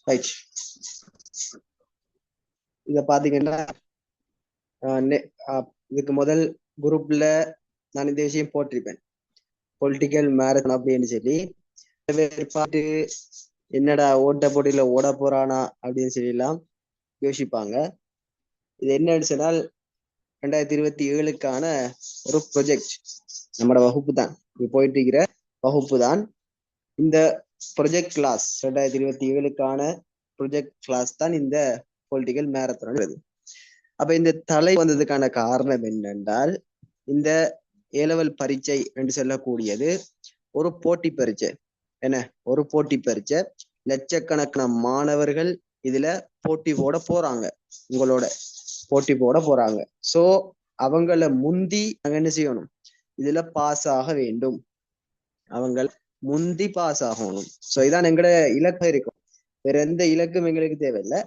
Right. இத பாத்தீங்கன்னா இதுக்கு முதல் குரூப்ல நான் இந்த விஷயம் போட்டிருப்பேன், பொலிட்டிக்கல் மேரத்தான் அப்படின்னு சொல்லி. பாட்டு என்னடா ஓட்ட போட்டியில ஓட போறானா அப்படின்னு சொல்லி எல்லாம் யோசிப்பாங்க. இது என்னன்னு சொன்னால் 2027க்கான ஒரு ப்ரொஜெக்ட். நம்மளோட வகுப்பு தான், போயிட்டு இருக்கிற வகுப்பு தான் இந்த ப்ரொஜெக்ட் கிளாஸ். 2027க்கான ப்ரொஜெக்ட் கிளாஸ் தான் இந்த பொலிட்டிக்கல் மேரத்தான். அப்ப இந்த தலை வந்ததுக்கான காரணம் என்னென்றால், இந்த ஏலவல் பரீட்சை என்று சொல்லக்கூடியது ஒரு போட்டி பரீட்சை. என்ன, ஒரு போட்டி பரீட்சை. லட்சக்கணக்கான மாணவர்கள் இதுல போட்டி போட போறாங்க, உங்களோட போட்டி போட போறாங்க. சோ அவங்கள முந்தி நாங்க என்ன செய்யணும், இதுல பாஸ் ஆக வேண்டும், அவங்க முந்தி பாஸ் ஆகணும். சோ இதான் எங்களோட இலக்கம் இருக்கும். வேற எந்த இலக்கும் எங்களுக்கு தேவையில்லை,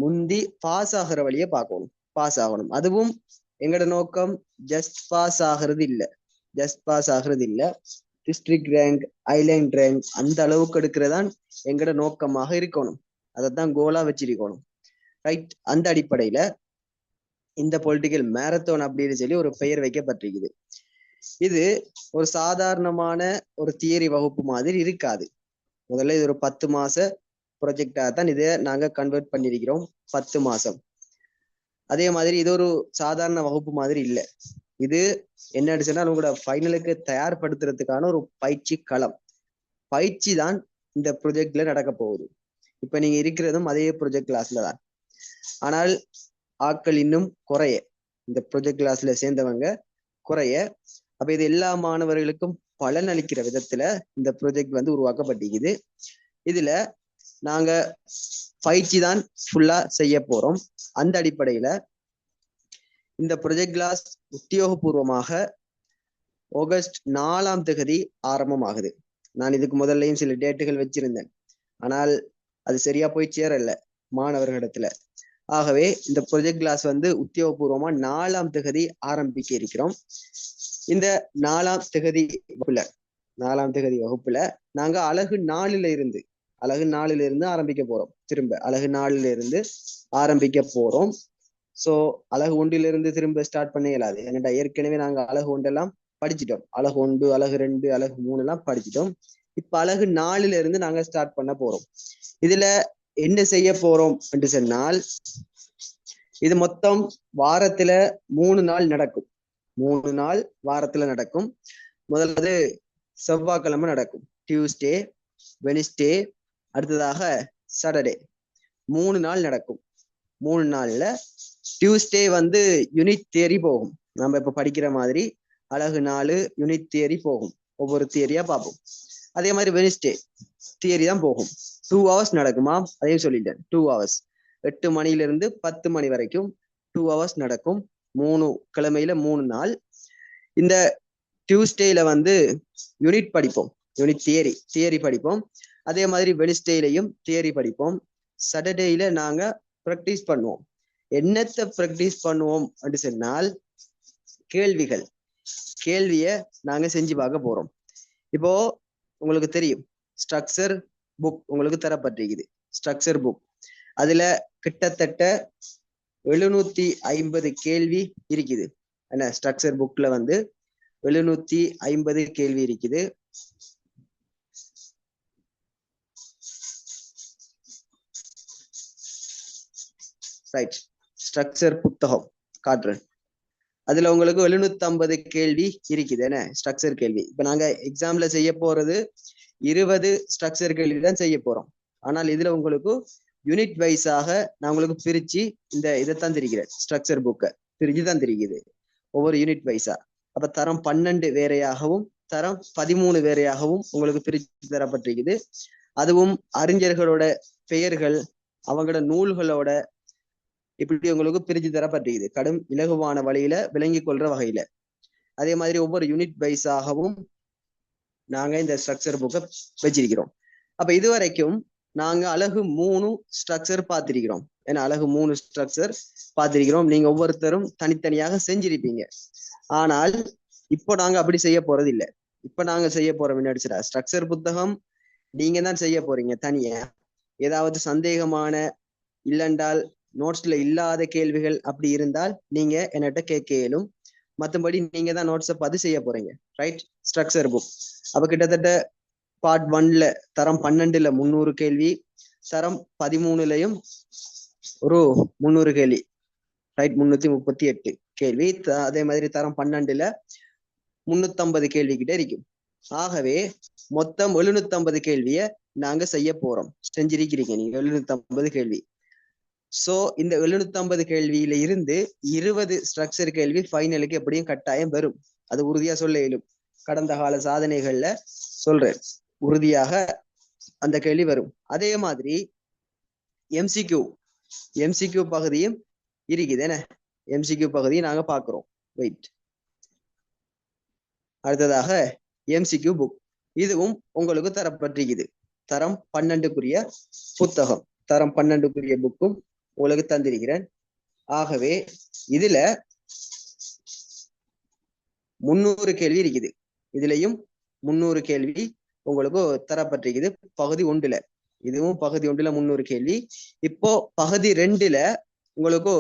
முந்தி பாஸ் ஆகிற வழியை பார்க்கணும், பாஸ் ஆகணும். அதுவும் எங்களோட நோக்கம் ஜஸ்ட் பாஸ் ஆகிறது இல்லை, ஜஸ்ட் பாஸ் ஆகிறது இல்லை, டிஸ்ட்ரிக்ட் ரேங்க், ஐலேண்ட் ரேங்க் அந்த அளவுக்கு எடுக்கிறதான் எங்களோட நோக்கமாக இருக்கணும். அதைத்தான் கோலா வச்சிருக்கணும். ரைட். அந்த அடிப்படையில இந்த பொலிட்டிக்கல் மேரத்தான் அப்படின்னு சொல்லி ஒரு பெயர் வைக்கப்பட்டிருக்குது. இது ஒரு சாதாரணமான ஒரு தியரி வகுப்பு மாதிரி இருக்காது. முதல்ல இது ஒரு 10 மாச ப்ரொஜெக்டா தான் இதை நாங்க கன்வெர்ட் பண்ணிருக்கிறோம், 10 மாசம். அதே மாதிரி இது ஒரு சாதாரண வகுப்பு மாதிரி இல்லை. இது என்ன சொன்னா உங்களோட ஃபைனலுக்கு தயார்படுத்துறதுக்கான ஒரு பயிற்சி களம். பயிற்சி தான் இந்த ப்ரொஜெக்ட்ல நடக்க போகுது. இப்ப நீங்க இருக்கிறதும் அதே ப்ரொஜெக்ட் கிளாஸ்ல தான். ஆனால் ஆட்கள் இன்னும் குறைய, இந்த ப்ரொஜெக்ட் கிளாஸ்ல சேர்ந்தவங்க குறைய. அப்ப இது எல்லா மாணவர்களுக்கும் பலன் அளிக்கிற விதத்துல இந்த ப்ரொஜெக்ட் வந்து உருவாக்கப்பட்டிருக்குது. இதுல நாங்க பயிற்சி தான் ஃபுல்லா செய்ய போறோம். அந்த அடிப்படையில இந்த ப்ரொஜெக்ட் கிளாஸ் உத்தியோகபூர்வமாக ஆகஸ்ட் 4ஆம் தேதி ஆரம்பமாகுது. நான் இதுக்கு முதல்லையும் சில டேட்டுகள் வச்சிருந்தேன், ஆனால் அது சரியா போய் சேரல மாணவர்களிடத்துல. ஆகவே இந்த ப்ரொஜெக்ட் கிளாஸ் வந்து உத்தியோகபூர்வமா 4ஆம் தேதி ஆரம்பிக்க இருக்கிறோம். இந்த 4ஆம் தேதி வகுப்புல நாங்க அலகு 4ல இருந்து ஆரம்பிக்க போறோம். திரும்ப அலகு 4ல இருந்து ஆரம்பிக்க போறோம். சோ அலகு 1லிருந்து திரும்ப ஸ்டார்ட் பண்ண இயலாது. ஏன்னா ஏற்கனவே நாங்க அலகு 1 எல்லாம் படிச்சிட்டோம். அலகு 1, அலகு 2, அலகு 3 எல்லாம் படிச்சிட்டோம். இப்ப அலகு 4ல இருந்து நாங்க ஸ்டார்ட் பண்ண போறோம். இதுல என்ன செய்ய போறோம் என்று சொன்னால், இது மொத்தம் வாரத்துல 3 நாள் நடக்கும். 3 நாள் வாரத்துல நடக்கும். முதல்ல செவ்வாய்க்கிழமை நடக்கும், டியூஸ்டே, வெனிஸ்டே, அடுத்ததாக சாட்டர்டே. 3 நாள் நடக்கும். 3 நாள்ல டியூஸ்டே வந்து யூனிட் தியரி போகும். நம்ம இப்ப படிக்கிற மாதிரி அலகு 4 யூனிட் தியரி போகும், ஒவ்வொரு தியரியா பார்ப்போம். அதே மாதிரி வெனிஸ்டே தியரி தான் போகும். 2 hours நடக்குமா, அதையும் சொல்லிட்டேன். 2 hours, 8 மணிலிருந்து 10 மணி வரைக்கும் 2 hours நடக்கும். 3 கிழமையில 3 நாள். இந்த டியூஸ்டேல வந்து யூனிட் படிப்போம், யூனிட் தியரி படிப்போம். அதே மாதிரி வெனிஸ்டேலையும் தியரி படிப்போம். சாட்டர்டேல நாங்க ப்ராக்டிஸ் பண்ணுவோம். என்னத்தை ப்ராக்டிஸ் பண்ணுவோம் அப்படி சொன்னால், கேள்விய நாங்க செஞ்சு பார்க்க போறோம். இப்போ உங்களுக்கு தெரியும், ஸ்ட்ரக்சர் புக் உங்களுக்கு தரப்பட்டிருக்குது. ஸ்ட்ரக்சர் புக், அதுல கிட்டத்தட்ட 750 கேள்வி இருக்குது. என்ன, ஸ்ட்ரக்சர் புக்ல வந்து 750 கேள்வி இருக்குது. ரைட். ஸ்ட்ரக்சர் புத்தகம் காட்டுறேன். அதுல உங்களுக்கு 750 கேள்வி இருக்குது. என்ன, ஸ்ட்ரக்சர் கேள்வி. இப்ப நாங்க எக்ஸாம்ல செய்ய போறது 20 ஸ்ட்ரக்சர் கேள்வி தான் செய்ய போறோம். ஆனால் இதுல உங்களுக்கு யூனிட் வைஸாக நான் உங்களுக்கு பிரிச்சு இந்த இதைத்தான் தெரிகிறேன், ஸ்ட்ரக்சர் புக்கை பிரிச்சு தான் தெரியுது ஒவ்வொரு யூனிட் வைஸா. அப்ப தரம் 12 வேறையாகவும் தரம் 13 வேறையாகவும் உங்களுக்கு பிரிச்சு தரப்பட்டிருக்குது. அதுவும் அறிஞர்களோட பெயர்கள், அவங்களோட நூல்களோட இப்படி உங்களுக்கு பிரிச்சு தரப்பட்டிருக்குது, கடும் இலகுவான வழியில விளங்கி கொள்ற வகையில. அதே மாதிரி ஒவ்வொரு யூனிட் வைஸாகவும் நாங்க இந்த ஸ்ட்ரக்சர் புக்கை வச்சிருக்கிறோம். அப்ப இதுவரைக்கும் நாங்க அலகு 3 ஸ்ட்ரக்சர் பார்த்திருக்கிறோம். ஏன்னா அலகு 3 ஸ்ட்ரக்சர் பார்த்திருக்கிறோம். நீங்க ஒவ்வொருத்தரும் தனித்தனியாக செஞ்சிருப்பீங்க. ஆனால் இப்போ நாங்க அப்படி செய்ய போறது இல்ல. இப்ப நாங்க செய்ய போறோம் என்ன ஸ்ட்ரக்சர் புத்தகம் நீங்க தான் செய்ய போறீங்க தனியா. ஏதாவது சந்தேகமான இல்லைன்றால் நோட்ஸ்ல இல்லாத கேள்விகள் அப்படி இருந்தால் நீங்க என்கிட்ட கேட்க இயலும். மற்றபடி நீங்க தான் நோட்ஸை பதிவு செய்ய போறீங்க, ரைட்? ஸ்ட்ரக்சர் புக் அப்ப கிட்டத்தட்ட பார்ட் 1ல தரம் 12ல 300 கேள்வி, தரம் 13லயும் ஒரு 300 கேள்வி, ரைட்? 338 கேள்வி. அதே மாதிரி தரம் 12ல 350 கேள்வி கிட்ட இருக்கும். ஆகவே மொத்தம் 750 கேள்விய நாங்க செய்ய போறோம். செஞ்சிருக்கிறீங்க நீங்க 750 கேள்வி. சோ இந்த 750 கேள்வியில இருந்து 20 ஸ்ட்ரக்சர் கேள்வி ஃபைனலுக்கு எப்படியும் கட்டாயம் வரும். அது உறுதியா சொல்ல இயலும். கடந்த கால சாதனைகள்ல சொல்றேன், உறுதியாக அந்த கேள்வி வரும். அதே மாதிரி எம்சிக்யூ பகுதியும் இருக்குது. என்ன எம்சிக்யூ பகுதியை நாங்க பாக்குறோம். வெயிட், அடுத்ததாக எம்சிக்யூ புக், இதுவும் உங்களுக்கு தரப்பட்டிருக்குது. தரம் 12க்குரிய புத்தகம், தரம் 12க்குரிய புக்கும் உங்களுக்கு தந்திருக்கிறேன். ஆகவே இதுல 300 கேள்வி இருக்குது. இதுலயும் 300 கேள்வி உங்களுக்கு தரப்பட்டிருக்குது பகுதி 1ல. இதுவும் பகுதி 1ல 300 கேள்வி. இப்போ பகுதி 2ல உங்களுக்கு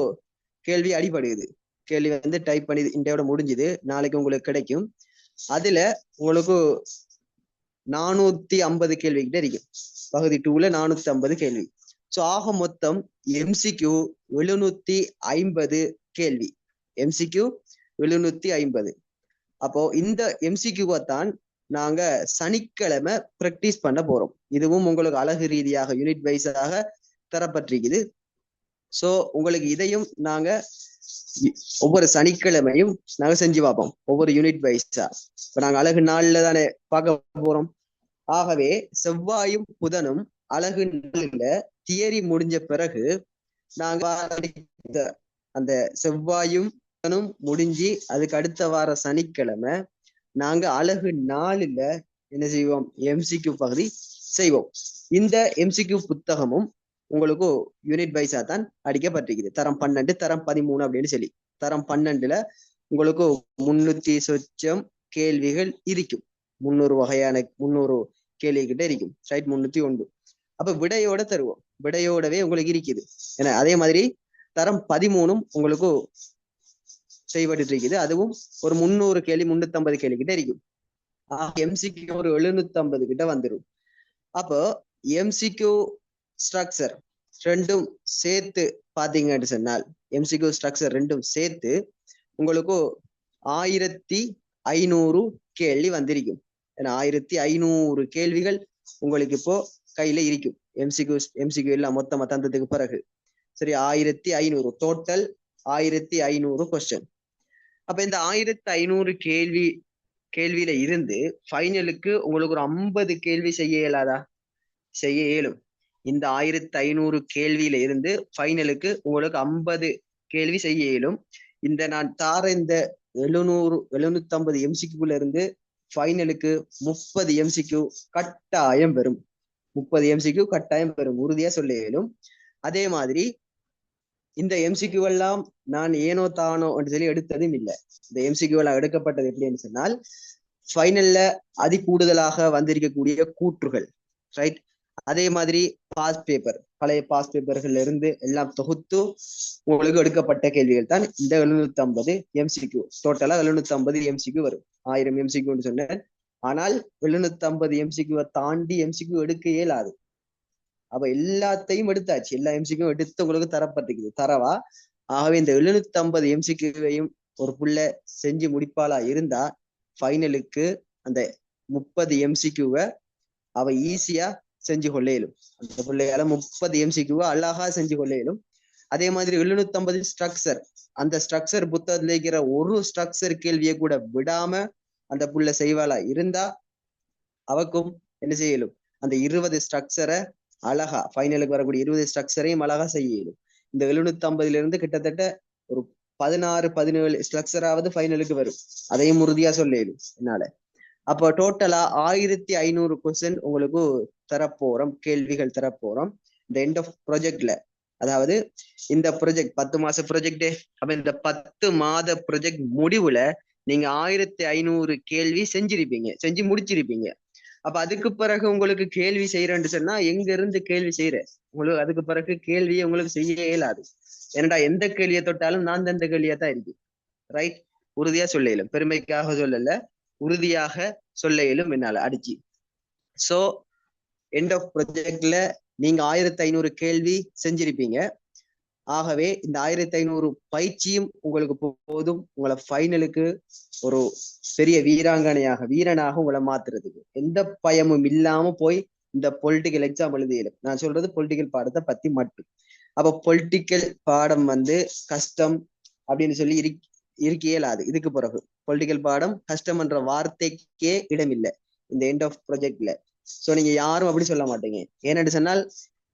கேள்வி அடிபடுது. கேள்வி வந்து டைப் பண்ணி இன்றையோட முடிஞ்சுது, நாளைக்கு உங்களுக்கு கிடைக்கும். அதுல உங்களுக்கு 450 கேள்வி கிட்ட இருக்கு. பகுதி 2ல 450 கேள்வி. சோ ஆக மொத்தம் எம்சிக்யூ 750 கேள்வி. எம்சிக்யூ 750. அப்போ இந்த எம்சிக்யூவை தான் நாங்க சனிக்கிழமை பிராக்டிஸ் பண்ண போறோம். இதுவும் உங்களுக்கு அழகு ரீதியாக யூனிட் வைஸாக தரப்பட்டிருக்குது. சோ உங்களுக்கு இதையும் நாங்க ஒவ்வொரு சனிக்கிழமையும் நாங்க செஞ்சு பார்ப்போம், ஒவ்வொரு யூனிட் வைஸா. இப்ப நாங்க அழகு நாள்ல தானே பார்க்க போறோம். ஆகவே செவ்வாயும் புதனும் அழகு நாளில் தியரி முடிஞ்ச பிறகு நாங்க அந்த செவ்வாயும் புதனும் முடிஞ்சு அதுக்கு அடுத்த வார சனிக்கிழமை நாங்க அழகு நாளில் என்ன செய்வோம், எம்சிக்யூ பகுதி செய்வோம். இந்த எம்சிக்யூ புத்தகமும் உங்களுக்கு யூனிட் வைஸா தான் அடிக்கப்பட்டிருக்குது. தரம் 12, தரம் 13 அப்படின்னு சொல்லி. தரம் 12ல உங்களுக்கு 300 சொச்சம் கேள்விகள் இருக்கும். 300 வகையான 300 கேள்வி கிட்ட இருக்கும், ரைட்? 301. அப்ப விடையோட தருவோம், விடையோடவே உங்களுக்கு இருக்குது. ஏன்னா அதே மாதிரி தரம் 13ம் உங்களுக்கு செய்யப்பட்டு இருக்குது. அதுவும் ஒரு 300 கேள்வி 350 கேள்வி கிட்ட இருக்கும். எம்சிக்யூ ஒரு 750 கிட்ட வந்துடும். அப்போ எம்சிக்யூ ஸ்ட்ரக்சர் ரெண்டும் சேர்த்து பாத்தீங்கன்னு சொன்னால், எம்சிக்யூ ஸ்ட்ரக்சர் ரெண்டும் சேர்த்து உங்களுக்கு 1500 கேள்வி வந்திருக்கும். ஏன்னா 1500 கேள்விகள் உங்களுக்கு இப்போ கையில இருக்கும். எம்சிக்யூ எல்லாம் மொத்தமா தந்ததுக்கு பிறகு சரி 1500 டோட்டல் 1500 கொஸ்டின். அப்ப இந்த 1500 கேள்வியில இருந்து ஃபைனலுக்கு உங்களுக்கு ஒரு 50 கேள்வி செய்ய இயலாதா? செய்ய இயலும். இந்த 1500 கேள்வியில இருந்து ஃபைனலுக்கு உங்களுக்கு 50 கேள்வி செய்ய இயலும். இந்த நான் தார இந்த 750 எம்சிக்யூல இருந்து ஃபைனலுக்கு 30 எம்சிக்யூ கட்டாயம் வரும். 30 எம்சிக்யூ கட்டாயம் வரும், உறுதியா சொல்ல இயலும். அதே மாதிரி இந்த எம்சிக்யூ எல்லாம் நான் ஏனோ தானோ சொல்லி எடுத்ததும் இல்லை. இந்த எம்சிக்யூ எல்லாம் எடுக்கப்பட்டது எப்படின்னு சொன்னால், ஃபைனல்ல அதி கூடுதலாக வந்திருக்கக்கூடிய கூற்றுகள், ரைட்? அதே மாதிரி பாஸ் பேப்பர், பழைய பாஸ் பேப்பர்கள்ல இருந்து எல்லாம் தொகுத்து உங்களுக்கு எடுக்கப்பட்ட கேள்விகள் தான் இந்த 750 எம்சிக்யூ. டோட்டலா 750 எம்சிக்யூ வரும். 1000 எம்சிக்யூன்னு சொன்னேன். ஆனால் 750 எம்சிக்யூவை தாண்டி எம்சிக்யூ எடுக்க இயலாது. அப்ப எல்லாத்தையும் எடுத்தாச்சு, எல்லா எம்சிக்யூ எடுத்து உங்களுக்கு தரப்பட்டிருக்குது, தரவா. ஆகவே இந்த 750 எம்சிக்யூவையும் ஒரு புள்ள செஞ்சு முடிப்பாளா இருந்தா ஃபைனலுக்கு அந்த 30 எம்சிக்யூவை அவ ஈஸியா செஞ்சு கொள்ளையிலும். அந்த பிள்ளையால 30 எம்சிக்யூவை அழகா செஞ்சு கொள்ளையிலும். அதே மாதிரி 750 ஸ்ட்ரக்சர், அந்த ஸ்ட்ரக்சர் புத்தகத்துல இருக்கிற ஒரு ஸ்ட்ரக்சர் கேள்வியை கூட விடாம அந்த புள்ள செய்வாளா இருந்தா அவக்கும் என்ன செய்யலும், அந்த 20 ஸ்ட்ரக்சரை அழகா ஃபைனலுக்கு வரக்கூடிய 20 ஸ்ட்ரக்சரையும் அழகா செய்யலும். இந்த 750ல இருந்து கிட்டத்தட்ட ஒரு 16-17 ஸ்ட்ரக்சராவது ஃபைனலுக்கு வரும். அதையும் உறுதியா சொல்லலும் என்னால. அப்போ டோட்டலா 1500 கொஸ்டின் உங்களுக்கு தரப்போறோம், கேள்விகள் தரப்போறோம் இந்த எண்ட் ஆஃப் ப்ராஜெக்ட்ல. அதாவது இந்த ப்ராஜெக்ட் 10 மாச ப்ராஜெக்ட். அப்ப இந்த 10 மாத ப்ராஜெக்ட் முடிவுல நீங்க 1500 கேள்வி செஞ்சு முடிச்சிருப்பீங்க. அப்ப அதுக்கு பிறகு உங்களுக்கு கேள்வி செய்யறேன்னு சொன்னா எங்க இருந்து கேள்வி செய்யற உங்களுக்கு அதுக்கு பிறகு கேள்வியை உங்களுக்கு செய்ய இயலாது. ஏன்னா எந்த கேள்வியை தொட்டாலும் நான் தந்த கேள்வியா தான் இருக்கு. ரைட்? உறுதியா சொல்ல இயலும், பெருமைக்காக சொல்லல, உறுதியாக சொல்ல இயலும் என்னால அடிச்சு. சோ எண்ட் ஆஃப் ப்ரொஜெக்ட்ல நீங்க 1500 கேள்வி செஞ்சிருப்பீங்க. ஆகவே இந்த 1500 பயிற்சியும் உங்களுக்கு போதும் உங்களை ஃபைனலுக்கு ஒரு பெரிய வீரனாக உங்களை மாத்துறதுக்கு. எந்த பயமும் இல்லாம போய் இந்த பொலிட்டிக்கல் எக்ஸாம் எழுதியலும். நான் சொல்றது பொலிட்டிக்கல் பாடத்தை பத்தி மட்டும். அப்ப பொலிட்டிக்கல் பாடம் கஷ்டம் அப்படின்னு சொல்லி இருக்க இயலாது. இதுக்கு பிறகு பொலிட்டிக்கல் பாடம் கஷ்டம் என்ற வார்த்தைக்கே இடமில்லை இந்த எண்ட் ஆஃப் ப்ரொஜெக்ட்ல. சோ நீங்க யாரும் அப்படி சொல்ல மாட்டீங்க. ஏன்னு சொன்னால்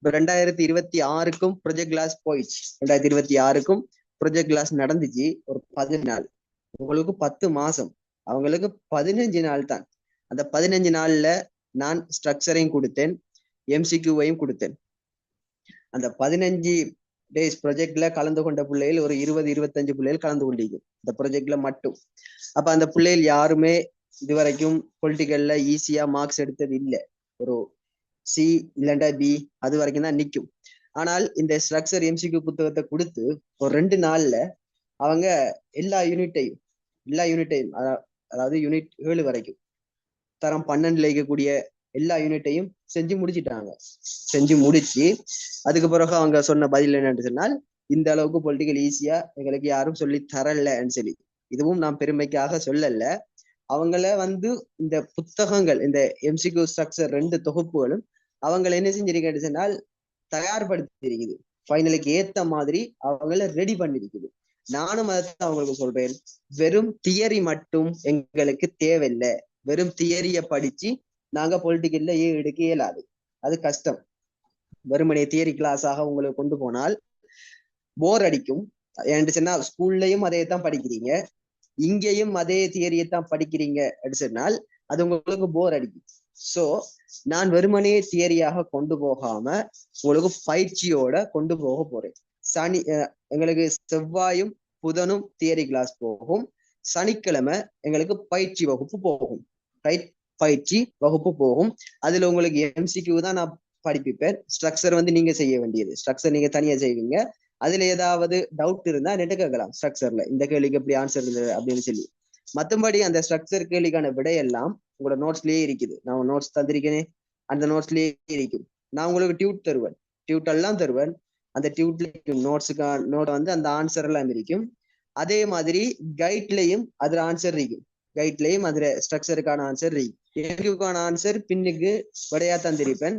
இப்ப 2026க்கும் ப்ரொஜெக்ட் கிளாஸ் போயிடுச்சு. 2026க்கும் ப்ரொஜெக்ட் கிளாஸ் நடந்துச்சு ஒரு 10 நாள். உங்களுக்கு 10 மாசம், அவங்களுக்கு 15 நாள் தான். அந்த 15 நாள்ல நான் ஸ்ட்ரக்சரையும் கொடுத்தேன், எம்சிக்யூவையும் கொடுத்தேன். அந்த 15 டேஸ் ப்ரொஜெக்ட்ல கலந்து கொண்ட பிள்ளைகள் ஒரு 20-25 பிள்ளைகள் கலந்து கொண்டீங்க இந்த ப்ரொஜெக்ட்ல மட்டும். அப்ப அந்த பிள்ளைகள் யாருமே இதுவரைக்கும் பொலிட்டிக்கல்ல ஈஸியா மார்க்ஸ் எடுத்தது இல்லை. ஒரு சி இல்லண்டா பி அது வரைக்கும் தான் நிற்கும். ஆனால் இந்த ஸ்ட்ரக்சர் எம்சிக்யூ புத்தகத்தை கொடுத்து ஒரு 2 நாள்ல அவங்க எல்லா யூனிட்டையும் அதாவது யூனிட் 7 வரைக்கும் தரம் 12ல இருக்கக்கூடிய எல்லா யூனிட்டையும் செஞ்சு முடிச்சிட்டாங்க. செஞ்சு முடிச்சு அதுக்கு பிறகு அவங்க சொன்ன பதில் என்னன்னு சொன்னால், இந்த அளவுக்கு பொலிட்டிக்கல் ஈஸியா எங்களுக்கு யாரும் சொல்லி தரலன்னு சொல்லி. இதுவும் நான் பெருமைக்காக சொல்லல. அவங்கள இந்த புத்தகங்கள், இந்த எம்சிக்யூ ஸ்ட்ரக்சர் 2 தொகுப்புகளும் அவங்களை என்ன செஞ்சிருக்கேன்னு சொன்னால் தயார்படுத்தி இருக்குது. ஃபைனலுக்கு ஏத்த மாதிரி அவங்கள ரெடி பண்ணிருக்குது. நானும் அதைத்தான் அவங்களுக்கு சொல்றேன். வெறும் தியரி மட்டும் எங்களுக்கு தேவையில்லை. வெறும் தியரிய படிச்சு நாங்க பொலிட்டிக்கல்ல எடுக்க இயலாது, அது கஷ்டம். வெறுமனே தியரி கிளாஸாக உங்களுக்கு கொண்டு போனால் போர் அடிக்கும். ஏன்னு சொன்னா ஸ்கூல்லையும் அதையத்தான் படிக்கிறீங்க, இங்கேயும் அதே தியரியத்தான் படிக்கிறீங்க அப்படின்னு சொன்னால் அது உங்களுக்கு போர் அடிக்கும். சோ நான் வெறுமனே தியரியாக கொண்டு போகாம உங்களுக்கு பயிற்சியோட கொண்டு போக போறேன். எங்களுக்கு செவ்வாயும் புதனும் தியரி கிளாஸ் போகும், சனிக்கிழமை எங்களுக்கு பயிற்சி வகுப்பு போகும். பயிற்சி வகுப்பு போகும். அதுல உங்களுக்கு எம்சிக்யூ தான் நான் படிப்பிப்பேன். ஸ்ட்ரக்சர் நீங்க செய்ய வேண்டியது, ஸ்ட்ரக்சர் நீங்க தனியா செய்வீங்க. அதுல ஏதாவது டவுட் இருந்தா நெட்டு கேட்கலாம். ஸ்ட்ரக்சர்ல இந்த கேள்விக்கு எப்படி ஆன்சர் இருந்தது அப்படின்னு சொல்லி. மற்றபடி அந்த ஸ்ட்ரக்சர் கேள்விக்கான விடையெல்லாம் உங்களோட நோட்ஸ்லயே இருக்குது. நான் நோட்ஸ் தந்திருக்கேனே, அந்த நோட்ஸ்லயே இருக்கும். நான் உங்களுக்கு டியூட் எல்லாம் தருவேன். அந்த டியூட்ல நோட்ஸுக்கான நோட் அந்த ஆன்சர் எல்லாம் இருக்கும். அதே மாதிரி கைட்லயும் அதுல ஆன்சர் இருக்கும். கைட்லயும் அதுல ஸ்ட்ரக்சருக்கான ஆன்சர் இருக்கும். ஆன்சர் பின்னுக்கு விடையா தந்திருப்பேன்.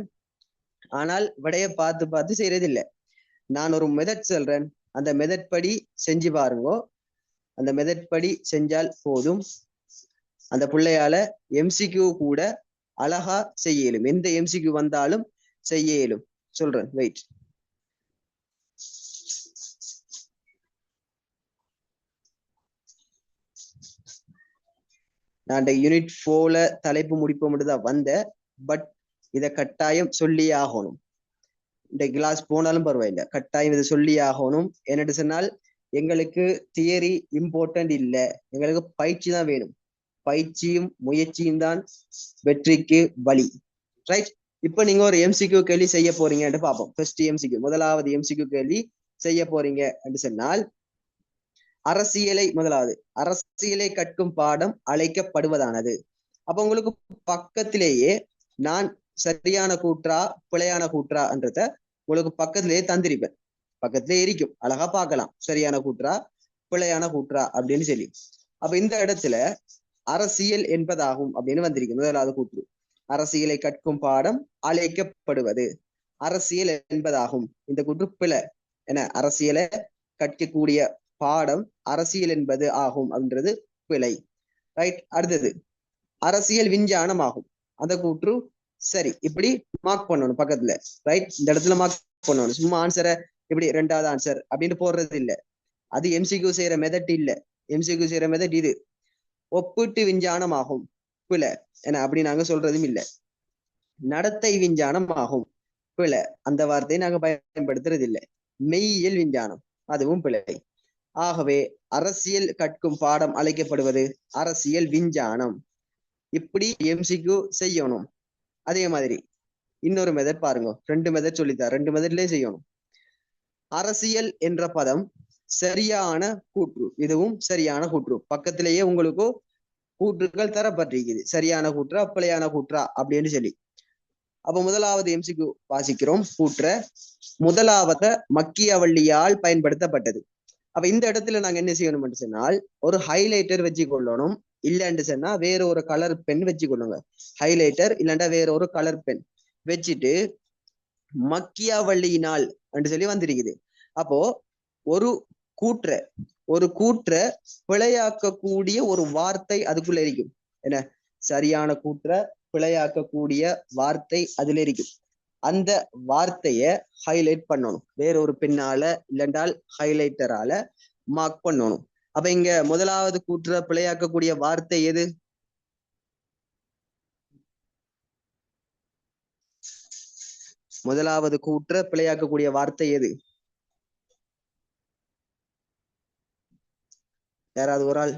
ஆனால் விடைய பார்த்து செய்யறது இல்லை. நான் ஒரு மெத்தட் சொல்றேன், அந்த மெத்தட் படி செஞ்சு பாருங்க. அந்த மெத்தட் படி செஞ்சால் போதும், அந்த பிள்ளையால எம்சிக்யூ கூட அழகா செய்ய இயலும். எந்த எம்சிக்யூ வந்தாலும் செய்ய இயலும். சொல்றேன், வெயிட். நான் யூனிட் 4ல தலைப்பு முடிப்போம் தான் வந்தேன். பட் இதை கட்டாயம் சொல்லி ஆகணும். இந்த கிளாஸ் போனாலும் பரவாயில்லை, கட்டாயம் இதை சொல்லி ஆகணும். என்னட்டு சொன்னால் எங்களுக்கு தியரி இம்பார்ட்டன்ட் இல்லை, எங்களுக்கு பயிற்சி தான் வேணும். பயிற்சியும் முயற்சியும் தான் வெற்றிக்கு வழி. ரைட்? இப்ப நீங்க ஒரு எம்சிக்யூ கேள்வி செய்ய போறீங்கன்னு பார்ப்போம். ஃபர்ஸ்ட் எம்சிக்யூ, முதலாவது எம்சிக்யூ கேள்வி செய்ய போறீங்க என்று சொன்னால், அரசியலை கற்கும் பாடம் அழைக்கப்படுவதானது. அப்ப உங்களுக்கு பக்கத்திலேயே நான் சரியான கூற்றா பிழையான கூற்றா என்றத உங்களுக்கு பக்கத்திலேயே தந்திருப்பேன். பக்கத்திலே இருக்கும், அழகா பார்க்கலாம் சரியான கூற்றா பிழையான கூற்றா அப்படின்னு சொல்லி. அப்ப இந்த இடத்துல அரசியல் என்பதாகும் அப்படின்னு வந்திருக்கு முதலாவது கூற்று. அரசியலை கற்கும் பாடம் அழைக்கப்படுவது அரசியல் என்பதாகும். இந்த கூற்று பிழை. என அரசியலை கற்கக்கூடிய பாடம் அரசியல் என்பது ஆகும் அப்படின்றது பிழை. ரைட்? அடுத்தது அரசியல் விஞ்ஞானம் ஆகும். அந்த கூற்று சரி. இப்படி மார்க் பண்ணணும் பக்கத்துல. ரைட்? இந்த இடத்துல மார்க் பண்ணணும். சும்மா ஆன்சரை இப்படி 2வது ஆன்சர் அப்படின்னு போடுறது இல்லை. அது எம்சிக்யூ செய்யற மெத்தட் இல்லை. எம்சிக்யூ செய்யற மெத்தட் இது. ஒப்பீட்டு விஞ்ஞானம் ஆகும், பிழை. என அப்படி நாங்க சொல்றதும் இல்லை. நடத்தை விஞ்ஞானம் ஆகும், பிழை. அந்த வார்த்தையை நாங்க பயன்படுத்துறது இல்லை. மெய்யியல் விஞ்ஞானம், அதுவும் பிழை. ஆகவே அரசியல் கற்கும் பாடம் அழைக்கப்படுவது அரசியல் விஞ்ஞானம். இப்படி எம்சிக்யூ செய்யணும். அதே மாதிரி இன்னொரு மெத்தட் பாருங்க, 2 மெத்தட் சொல்லித்தார், 2 மெத்தட்லயே செய்யணும். அரசியல் என்ற பதம் சரியான கூற்று, இதுவும் சரியான கூற்று. பக்கத்திலேயே உங்களுக்கு கூற்றுகள் தரப்பட்டிருக்குது, சரியான கூற்றா பிழையான கூற்றா அப்படின்னு சொல்லி. அப்ப முதலாவது எம்சிக்யூ வாசிக்கிறோம். கூற்ற முதலாவது மக்கியவள்ளியால் பயன்படுத்தப்பட்டது. அப்ப இந்த இடத்துல நாங்க என்ன செய்யணும் சொன்னால், ஒரு ஹைலைட்டர் வச்சு கொள்ளணும். இல்லைன்னு சொன்னா வேற ஒரு கலர் பென் வச்சு கொள்ளுங்க. ஹைலைட்டர் இல்லைன்னா வேற ஒரு கலர் பென் வச்சுட்டு மக்கியவள்ளியினால் என்று சொல்லி வந்திருக்குது. அப்போ ஒரு கூற்ற பிழையாக்கக்கூடிய ஒரு வார்த்தை அதுக்குள்ள இருக்கும். என்ன, சரியான கூற்ற பிழையாக்கக்கூடிய வார்த்தை அதுல இருக்கும். அந்த வார்த்தைய ஹைலைட் பண்ணணும், வேற ஒரு பெண்ணால இல்லைன்றால் ஹைலைட்டரால மார்க் பண்ணணும். அப்ப இங்க முதலாவது கூற்ற பிழையாக்கக்கூடிய வார்த்தை எது? முதலாவது கூற்ற பிழையாக்கக்கூடிய வார்த்தை எது? யாராவது ஒரு ஆள்?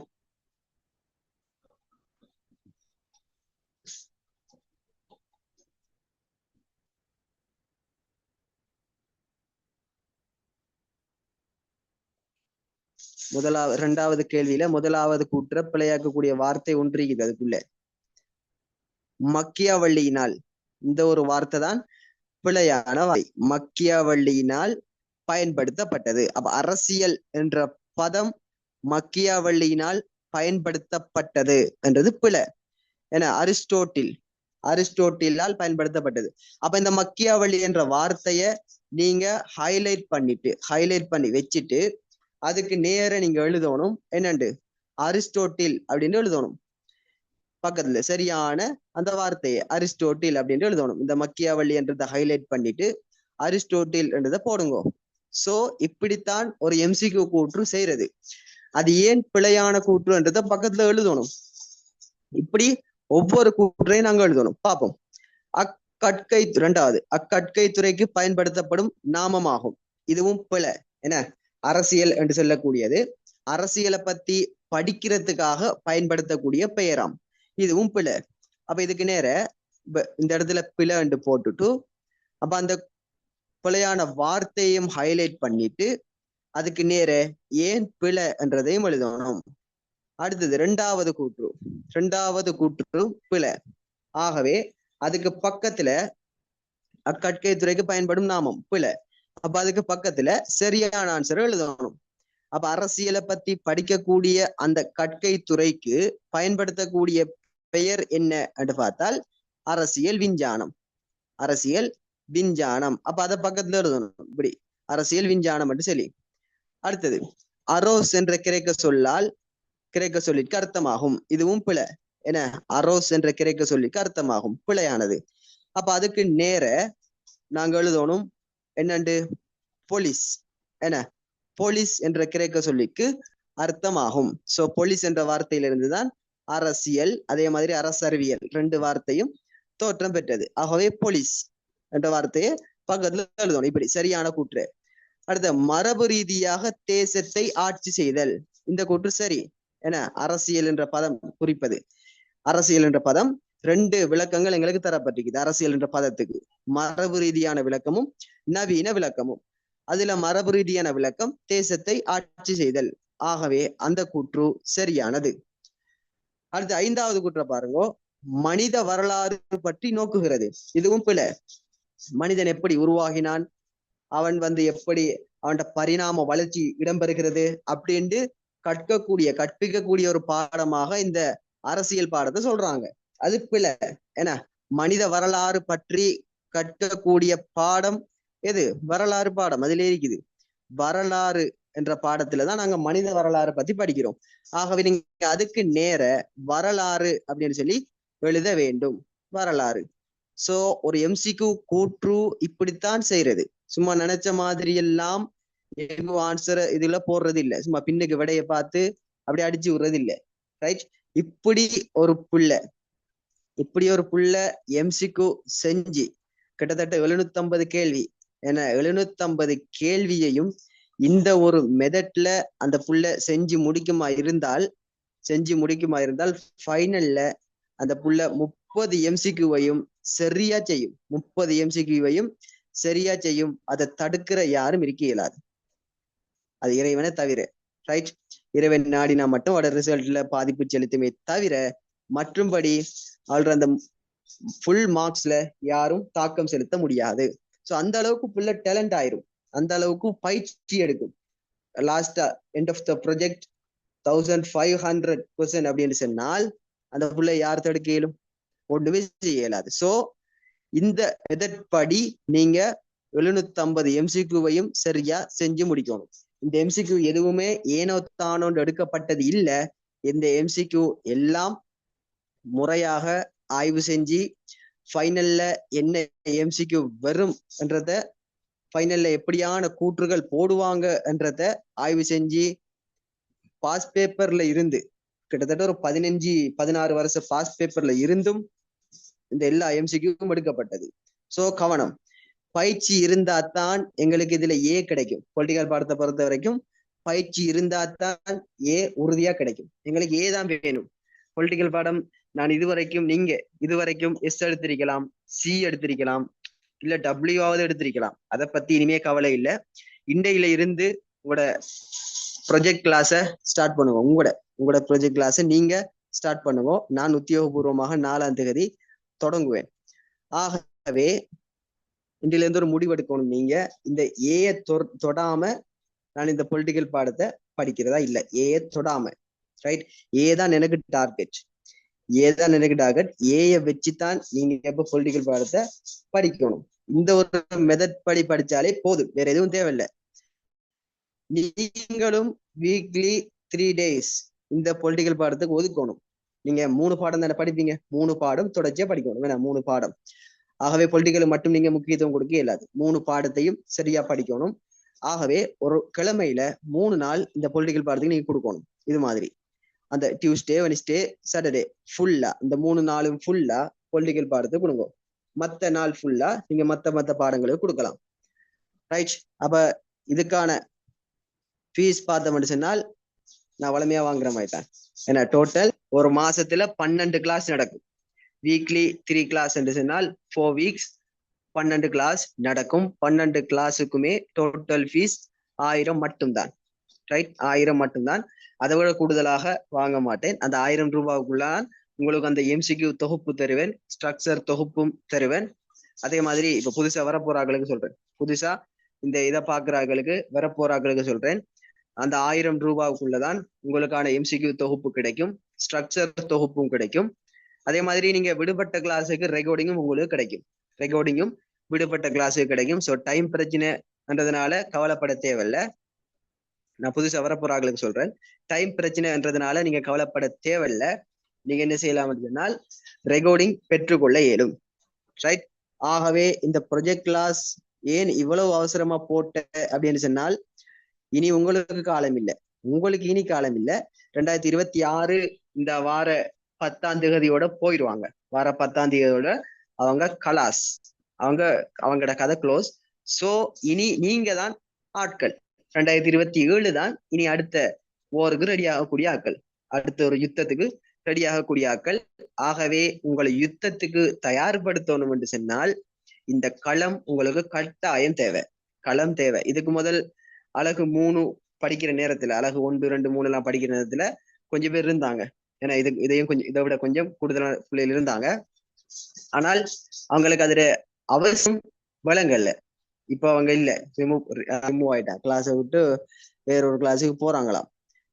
இரண்டாவது கேள்வியில முதலாவது கூற்ற பிழையாக்கக்கூடிய வார்த்தை ஒன்றிக்குது அதுக்குள்ள. மக்கியவள்ளியினால், இந்த ஒரு வார்த்தை தான் பிழையான வார்த்தை. மக்கியவள்ளியினால் பயன்படுத்தப்பட்டது. அப்ப அரசியல் என்ற பதம் மக்கியவள்ளியினால் பயன்படுத்தப்பட்டது என்றது பிழை. ஏன்னா அரிஸ்டோட்டிலால் பயன்படுத்தப்பட்டது. அப்ப இந்த மக்கியவள்ளி என்ற வார்த்தைய நீங்க ஹைலைட் பண்ணி வச்சுட்டு அதுக்கு நேர நீங்க எழுதணும் என்னண்டு அரிஸ்டோட்டில் அப்படின்னு எழுதணும். பக்கத்துல சரியான அந்த வார்த்தையை அரிஸ்டோட்டில் அப்படின்னு எழுதணும். இந்த மக்கியவள்ளி என்றதை ஹைலைட் பண்ணிட்டு அரிஸ்டோட்டில் என்றதை போடுங்க. சோ இப்படித்தான் ஒரு எம்சிக்யூ கூற்று செய்யறது. அது ஏன் பிழையான கூற்று என்றதை பக்கத்துல எழுதணும். இப்படி ஒவ்வொரு கூற்றையும் நாங்க எழுதணும். பார்ப்போம். இரண்டாவது அக்கட்கை துறைக்கு பயன்படுத்தப்படும் நாமமாகும். இதுவும் பிழை. என்ன, அரசியல் என்று சொல்லக்கூடியது அரசியலை பத்தி படிக்கிறதுக்காக பயன்படுத்தக்கூடிய பெயராம். இதுவும் பிழை. அப்ப இதுக்கு நேர இந்த இடத்துல பிழை என்று போட்டுட்டு அப்ப அந்த பிழையான வார்த்தையும் ஹைலைட் பண்ணிட்டு அதுக்கு நேர ஏன் பிழை என்றதையும் எழுதணும். அடுத்தது இரண்டாவது கூற்று பிழை. ஆகவே அதுக்கு பக்கத்துல அக்கட்கை துறைக்கு பயன்படும் நாமம் பிழை. அப்ப அதுக்கு பக்கத்துல சரியான ஆன்சர் எழுதணும். அப்ப அரசியலை பத்தி படிக்கக்கூடிய அந்த கற்கை துறைக்கு பயன்படுத்தக்கூடிய பெயர் என்ன என்று பார்த்தால் அரசியல் விஞ்ஞானம். அப்ப அதை பக்கத்துல எழுதணும். இப்படி அரசியல் விஞ்ஞானம் என்று சொல்லி. அடுத்தது அரோஸ் என்ற கிரேக்க சொல்லிற்கு அர்த்தமாகும். இதுவும் பிழை. என்ன, அரோஸ் என்ற கிரேக்க சொல்லிற்கு அர்த்தமாகும், பிழையானது. அப்ப அதுக்கு நேர நாங்க எழுதணும் என்னண்டு போலீஸ். என்ன, போலீஸ் என்ற கிரேக்க சொல்லிக்கு அர்த்தமாகும். சோ போலீஸ் என்ற வார்த்தையிலிருந்துதான் அரசியல் அதே மாதிரி அரசறிவியல் 2 வார்த்தையும் தோற்றம் பெற்றது. ஆகவே போலீஸ் என்ற வார்த்தையை பக்கத்துல எழுதணும். இப்படி சரியான கூற்று. அடுத்த மரபு ரீதியாக தேசத்தை ஆட்சி செய்தல். இந்த கூற்று சரி. என அரசியல் என்ற பதம் குறிப்பது. அரசியல் என்ற பதம் 2 விளக்கங்கள் எங்களுக்கு தரப்பட்டிருக்குது. அரசியல் என்ற பதத்துக்கு மரபு ரீதியான விளக்கமும் நவீன விளக்கமும். அதுல மரபு ரீதியான விளக்கம் தேசத்தை ஆட்சி செய்தல். ஆகவே அந்த கூற்று சரியானது. அடுத்து 5வது கூற்றை பாருங்க. மனித வரலாறு பற்றி நோக்குகிறது. இதுவும் பிழை. மனிதன் எப்படி உருவாகினான், அவன் எப்படி அவன் பரிணாம வளர்ச்சி இடம்பெறுகிறது அப்படின்ட்டு கற்பிக்கக்கூடிய ஒரு பாடமாக இந்த அரசியல் பாடத்தை சொல்றாங்க. அது பிழை. ஏன்னா மனித வரலாறு பற்றி கற்கக்கூடிய பாடம் எது? வரலாறு பாடம். அதுல இருக்குது. வரலாறு என்ற பாடத்துலதான் நாங்க மனித வரலாறு பத்தி படிக்கிறோம். ஆகவே நீங்க அதுக்கு நேர வரலாறு அப்படின்னு சொல்லி எழுத வேண்டும். வரலாறு. சோ ஒரு எம்சிக்யூ கூற்று இப்படித்தான் செய்யறது. சும்மா நினைச்ச மாதிரி எல்லாம் ஆன்சர் இதுல போடுறது இல்லை. சும்மா பின்னுக்கு விடைய பார்த்து அப்படி அடிச்சு விடுறது இல்லை. ரைட். இப்படி ஒரு புள்ள எம்சிக்யூ செஞ்சு கிட்டத்தட்ட 750 கேள்வி. ஏன்னா 750 கேள்வியையும் இந்த ஒரு மெதட்ல அந்த புள்ள செஞ்சு முடிக்குமா இருந்தால் ஃபைனல்ல அந்த புள்ள 30 எம்சிக்யூவையும் சரியா செய்யும். 30 எம்சிக்யூவையும் சரியா செய்யும். அதை தடுக்கிற யாரும் இருக்க இயலாது, அது இறைவனை தவிர. ரைட், இறைவன் நாடினா மட்டும் அவட ரிசல்ட்ல பாதிப்பு செலுத்துமே தவிர மற்றும்படி அவள் அந்த ஃபுல் மார்க்ஸ்ல யாரும் தாக்கம் செலுத்த முடியாது. ஸோ அந்த அளவுக்கு புள்ள டேலண்ட் ஆயிரும், அந்த அளவுக்கு பயிற்சி எடுக்கும். லாஸ்டா எண்ட் ஆஃப் த ப்ரொஜெக்ட் 1500% அப்படின்னு சொன்னால் அந்த புள்ள யார் தடுக்க இயலும்? ஒண்ணுமே செய்ய இயலாது. ஸோ இந்த மெதட் நீங்க 750 எம்சிக்யூவையும் சரியா செஞ்சு முடிக்கணும். இந்த எம்சிக்யூ எதுவுமே ஏனோ தானோண்டு எடுக்கப்பட்டது இல்ல. இந்த எம்சிக்யூ எல்லாம் முறையாக ஆய்வு செஞ்சு ஃபைனல்ல என்ன எம்சிக்யூ வரும் என்றத, ஃபைனல்ல எப்படியான கூற்றுகள் போடுவாங்க என்றத ஆய்வு செஞ்சு பாஸ் பேப்பர்ல இருந்து கிட்டத்தட்ட ஒரு 15-16 வருஷ பாஸ் பேப்பர்ல இருந்தும் இந்த எல்லா எம்சிக்யூவும் எடுக்கப்பட்டது. சோ கவனம், பயிற்சி இருந்தா தான் எங்களுக்கு இதுல ஏ கிடைக்கும். பொலிட்டிக்கல் பாடத்தை பொறுத்த வரைக்கும் பயிற்சி இருந்தா தான் ஏ உறுதியா கிடைக்கும். எங்களுக்கு ஏ தான் வேணும். பொலிட்டிக்கல் பாடம் நான் நீங்க இதுவரைக்கும் எஸ் எடுத்திருக்கலாம், சி எடுத்திருக்கலாம், இல்ல டபிள்யூவாவது எடுத்திருக்கலாம். அதை பத்தி இனிமே கவலை இல்லை. இண்டையில இருந்து உங்களோட ப்ரொஜெக்ட் கிளாஸ ஸ்டார்ட் பண்ணுவோம். உங்களோட ப்ரொஜெக்ட் கிளாஸை நீங்க ஸ்டார்ட் பண்ணுவோம். நான் உத்தியோகபூர்வமாக 4ஆம் தேதி தொடங்குவேன். ஆகவே இன்றில இருந்து ஒரு முடிவு எடுக்கணும். நீங்க இந்த ஏ தொடாம நான் இந்த பொலிட்டிக்கல் பாடத்தை படிக்கிறதா இல்ல, ஏ தொடாம. ரைட், ஏதான் எனக்கு டார்கெட், ஏய வச்சுதான் நீங்க எப்ப பொலிட்டிக்கல் பாடத்தை படிக்கணும். இந்த ஒரு மெதட் படிச்சாலே போதும், வேற எதுவும் தேவையில்லை. நீங்களும் வீக்லி 3 days இந்த பொலிட்டிக்கல் பாடத்துக்கு ஒதுக்கணும். நீங்க 3 பாடம் தானே படிப்பீங்க, 3 பாடம் தொடர்ச்சியா படிக்கணும். வேணா 3 பாடம். ஆகவே பொலிட்டிக்கல் மட்டும் நீங்க முக்கியத்துவம் கொடுக்க இயலாது, 3 பாடத்தையும் சரியா படிக்கணும். ஆகவே ஒரு கிழமையில 3 நாள் இந்த பொலிட்டிக்கல் பாடத்துக்கு நீங்க கொடுக்கணும். இது மாதிரி அந்த டியூஸ்டே, வெனிஸ்டே, சாட்டர்டே ஃபுல்லா, இந்த 3 நாளும் ஃபுல்லா பொலிட்டிக்கல் பாடத்தை கொடுங்க. மத்த நாள் ஃபுல்லா நீங்க மத்த பாடங்களுக்கு கொடுக்கலாம். ரைட், அப்ப இதுக்கான ஃபீஸ் பார்த்தோம்னு சொன்னால் நான் வளமையா வாங்குற மாதிரி தான். ஏன்னா டோட்டல் ஒரு மாசத்துல 12 கிளாஸ் நடக்கும். வீக்லி 3 கிளாஸ் என்று சொன்னால் 4 weeks 12 கிளாஸ் நடக்கும். 12 கிளாஸுக்குமே டோட்டல் ஃபீஸ் 1000 மட்டும்தான். ரைட், 1000 மட்டும்தான். அதை விட கூடுதலாக வாங்க மாட்டேன். அந்த 1000 ரூபாய்க்குள்ளான் உங்களுக்கு அந்த எம்சிக்யூ தொகுப்பு தருவேன், ஸ்ட்ரக்சர் தொகுப்பும் தருவேன். அதே மாதிரி இப்ப புதுசா வரப்போறாங்களுக்கு சொல்றேன், புதுசா இந்த இதை பாக்குறாங்களுக்கு வரப்போறாங்களுக்கு சொல்றேன், அந்த 1000 ரூபாய்க்குள்ளதான் உங்களுக்கான எம்சிக்யூ தொகுப்பு கிடைக்கும், ஸ்ட்ரக்சர் தொகுப்பும் கிடைக்கும். அதே மாதிரி நீங்க விடுபட்ட கிளாஸுக்கு ரெக்கார்டிங்கும் உங்களுக்கு கிடைக்கும், விடுபட்ட கிளாஸுக்கு கிடைக்கும். ஸோ டைம் பிரச்சனைன்றதுனால கவலைப்பட தேவையில்லை. நான் புதுசா வரப்போறாங்களுக்கு சொல்றேன், டைம் பிரச்சனைன்றதுனால நீங்க கவலைப்பட தேவையில்லை. நீங்க என்ன செய்யலாம் சொன்னால் ரெக்கார்டிங் பெற்றுக்கொள்ள இயலும். ரைட், ஆகவே இந்த ப்ரொஜெக்ட் கிளாஸ் ஏன் இவ்வளவு அவசரமா போட்ட அப்படின்னு சொன்னால், இனி உங்களுக்கு காலம் இல்லை, இனி காலம் இல்லை. 2026 இந்த வார 10ஆம் தேதியோட போயிடுவாங்க. வார 10ஆம் தேதியோட அவங்க கலாஸ், அவங்களோட கதை க்ளோஸ். சோ இனி நீங்க தான் ஆட்கள். 2027 தான் இனி அடுத்த ஓருக்கு ரெடி ஆகக்கூடிய ஆட்கள், அடுத்த ஒரு யுத்தத்துக்கு ரெடி ஆகக்கூடிய ஆட்கள். ஆகவே உங்களை யுத்தத்துக்கு தயார்படுத்தணும் என்று சொன்னால் இந்த களம் உங்களுக்கு கட்டாயம் தேவை, களம் தேவை. இதுக்கு முதல் அழகு 3 படிக்கிற நேரத்துல, அழகு 1, 2, 3 எல்லாம் படிக்கிற நேரத்துல கொஞ்சம் பேர் இருந்தாங்க. ஏன்னா இதையும் கொஞ்சம் இதை விட கொஞ்சம் கூடுதலான பிள்ளைகள் இருந்தாங்க. ஆனால் அவங்களுக்கு அதுல அவசியம் வழங்கல்ல. இப்ப அவங்க இல்ல, ரிமூவ் ஆயிட்டாங்க, கிளாஸை விட்டு வேற ஒரு கிளாஸுக்கு போறாங்களாம்.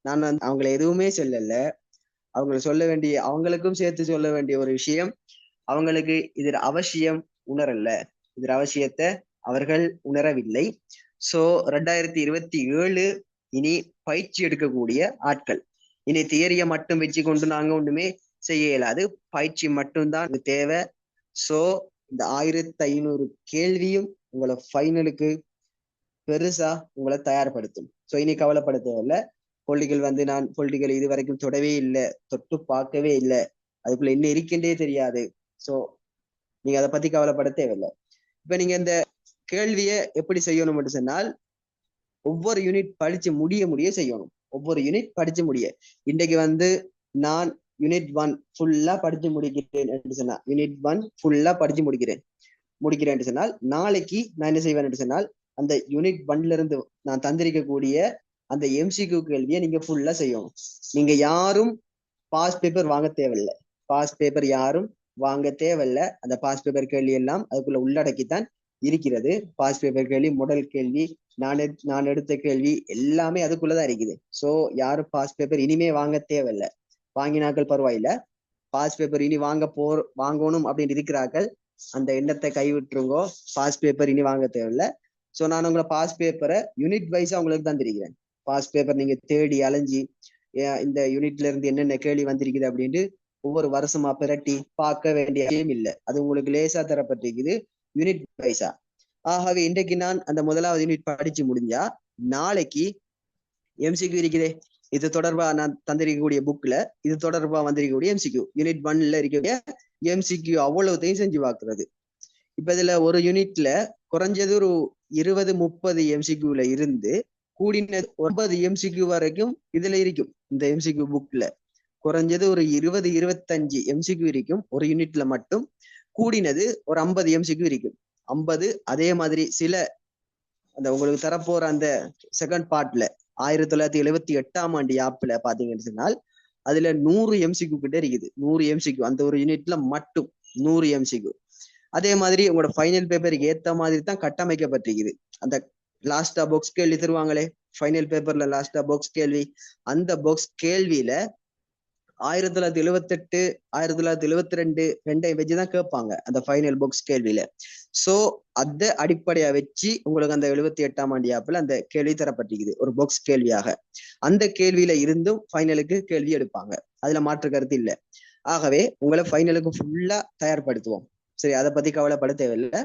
நான் அவங்களை எதுவுமே சொல்லல. அவங்களுக்கும் சேர்த்து சொல்ல வேண்டிய ஒரு விஷயம், அவங்களுக்கு இதில் அவசியம் உணரல, இதில் அவசியத்தை அவர்கள் உணரவில்லை. சோ 2027 இனி பயிற்சி எடுக்கக்கூடிய ஆட்கள். இனி தியரியை மட்டும் வச்சு கொண்டு நாங்க ஒண்ணுமே செய்ய இயலாது, பயிற்சி மட்டும்தான் தேவை. சோ இந்த 1500 கேள்வியும் உங்களை ஃபைனலுக்கு பெருசா உங்களை தயார்படுத்தும். சோ இனி கவலைப்பட தேவையில்லை. நான் பொலிட்டிக்கல் இது வரைக்கும் தொடவே இல்லை, தொட்டு பார்க்கவே இல்லை, அதுக்குள்ள என்ன இருக்கின்றே தெரியாது. சோ நீங்க அதை பத்தி கவலைப்பட தேவையில்லை. இப்ப நீங்க இந்த கேள்வியை எப்படி செய்யணும்னு சொன்னால், ஒவ்வொரு யூனிட் படிச்சு முடிய செய்யணும். ஒவ்வொரு யூனிட் படிச்சு முடிய. இன்றைக்கு வந்து நான் யூனிட் 1 ஃபுல்லா படிச்சு முடிக்கிறேன் என்று சொன்னால் யூனிட் 1 ஃபுல்லா படிச்சு முடிக்கிறேன் என்று சொன்னால் நாளைக்கு நான் என்ன செய்வேன் என்று சொன்னால் அந்த யூனிட் 1ல இருந்து நான் தந்திருக்கக்கூடிய அந்த MCQ கேள்வியை நீங்க ஃபுல்லா செய்யணும். நீங்க யாரும் பாஸ் பேப்பர் வாங்க தேவையில்லை. பாஸ் பேப்பர் யாரும் வாங்க தேவையில்லை. அந்த பாஸ் பேப்பர் கேள்வி எல்லாம் அதுக்குள்ள உள்ளடக்கித்தான் இருக்கிறது. பாஸ் பேப்பர் கேள்வி, முதல் கேள்வி, நான் எடுத்த கேள்வி எல்லாமே அதுக்குள்ளதான் இருக்குது. சோ யாரும் பாஸ் பேப்பர் இனிமே வாங்க தேவையில்லை. வாங்கினாக்கள் பரவாயில்ல. பாஸ் பேப்பர் இனி வாங்கணும் அப்படின்னு இருக்கிறார்கள், அந்த எண்ணத்தை கைவிட்டுருங்கோ. பாஸ் பேப்பர் இனி வாங்க தேவையில்லை. சோ நான் உங்களை பாஸ் பேப்பரை யூனிட் வைஸா உங்களுக்கு தந்திருக்கிறேன். பாஸ் பேப்பர் நீங்க தேடி அலைஞ்சி இந்த யூனிட்ல இருந்து என்னென்ன கேள்வி வந்திருக்குது அப்படின்ட்டு ஒவ்வொரு வருஷமா பிரட்டி பார்க்க வேண்டிய அவசியம் இல்லை. அது உங்களுக்கு லேசா தரப்பட்டிருக்குது யூனிட் வைஸா. ஆகவே இன்றைக்கு நான் அந்த முதலாவது யூனிட் படிச்சு முடிஞ்சா நாளைக்கு MCQ இருக்குதே, இது தொடர்பா நான் தந்திருக்கக்கூடிய புக்ல இது தொடர்பா வந்திருக்கக்கூடிய MCQ யூனிட் 1ல இருக்கக்கூடிய MCQ அவ்வளவுத்தையும் செஞ்சு பார்க்கறது. இப்ப இதுல ஒரு யூனிட்ல குறைஞ்சது ஒரு 20-30 MCQல இருந்து கூடின 9 MCQ வரைக்கும் இதுல இருக்கும். இந்த MCQ புக்ல குறைஞ்சது ஒரு 20-25 MCQ இருக்கும் ஒரு யூனிட்ல மட்டும். கூடினது ஒரு 50 MCQ இருக்கும். 50. அதே மாதிரி சில அந்த உங்களுக்கு தரப்போற அந்த செகண்ட் பார்ட்ல 1978ஆம் ஆண்டு யாப்ல பாத்தீங்கன்னு சொன்னால் அதுல 100 MCQ கிட்ட இருக்குது. 100 MCQ அந்த ஒரு யூனிட்ல மட்டும் 100 MCQ. அதே மாதிரி உங்களோட ஃபைனல் பேப்பருக்கு ஏத்த மாதிரி தான் கட்டமைக்கப்பட்டிருக்குது. அந்த லாஸ்டா பாக்ஸ் கேள்வி தருவாங்களே ஃபைனல் பேப்பர்ல லாஸ்டா பாக்ஸ் கேள்வி, அந்த பாக்ஸ் கேள்வியில 1978 1972 ரெண்டையும் வச்சுதான் கேட்பாங்க அந்த ஃபைனல் பாக்ஸ் கேள்வியில. சோ அதை அடிப்படையா வச்சு உங்களுக்கு அந்த 78ஆம் ஆண்டு யாப்பில் அந்த கேள்வி தரப்பட்டிருக்குது ஒரு பாக்ஸ் கேள்வியாக. அந்த கேள்வியில இருந்தும் ஃபைனலுக்கு கேள்வி எடுப்பாங்க, அதுல மாற்று கருத்து இல்லை. ஆகவே உங்களை ஃபைனலுக்கு ஃபுல்லா தயார்படுத்துவோம். சரி, அதை பத்தி கவலைப்பட தேவையில்லை.